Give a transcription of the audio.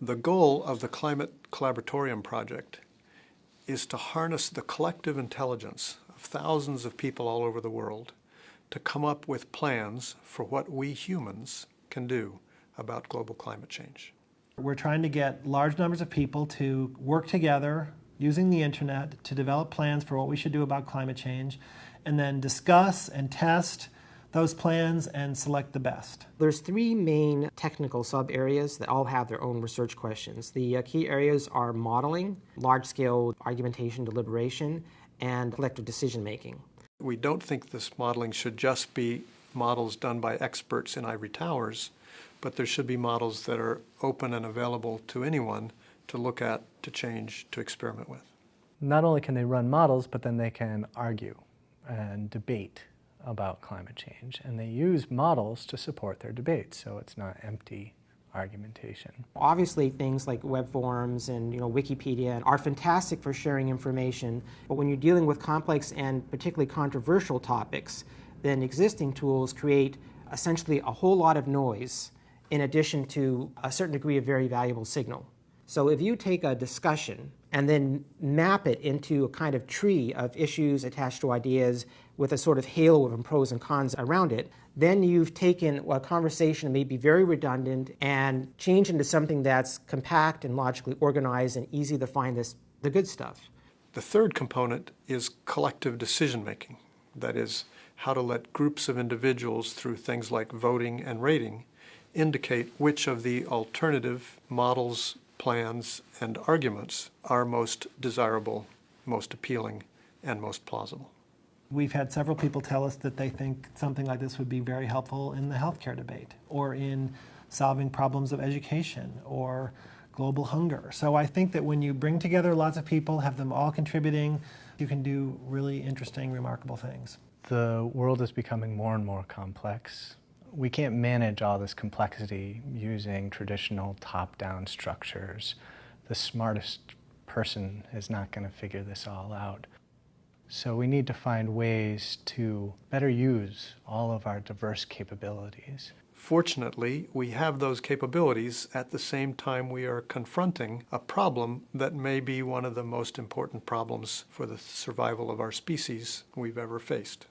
The goal of the Climate Collaboratorium project is to harness the collective intelligence of thousands of people all over the world to come up with plans for what we humans can do about global climate change. We're trying to get large numbers of people to work together using the internet to develop plans for what we should do about climate change, and then discuss and test those plans and select the best. There's three main technical sub-areas that all have their own research questions. The key areas are modeling, large-scale argumentation deliberation, and collective decision-making. We don't think this modeling should just be models done by experts in ivory towers, but there should be models that are open and available to anyone to look at, to change, to experiment with. Not only can they run models, but then they can argue and debate about climate change. And they use models to support their debates, so it's not empty argumentation. Obviously, things like web forums and Wikipedia are fantastic for sharing information, but when you're dealing with complex and particularly controversial topics, then existing tools create essentially a whole lot of noise in addition to a certain degree of very valuable signal. So if you take a discussion and then map it into a kind of tree of issues attached to ideas with a sort of halo of pros and cons around it, then you've taken a conversation that may be very redundant and changed into something that's compact and logically organized and easy to find the good stuff. The third component is collective decision-making. That is, how to let groups of individuals, through things like voting and rating, indicate which of the alternative models, plans, and arguments are most desirable, most appealing, and most plausible. We've had several people tell us that they think something like this would be very helpful in the healthcare debate, or in solving problems of education, or global hunger. So I think that when you bring together lots of people, have them all contributing, you can do really interesting, remarkable things. The world is becoming more and more complex. We can't manage all this complexity using traditional top-down structures. The smartest person is not going to figure this all out. So we need to find ways to better use all of our diverse capabilities. Fortunately, we have those capabilities at the same time we are confronting a problem that may be one of the most important problems for the survival of our species we've ever faced.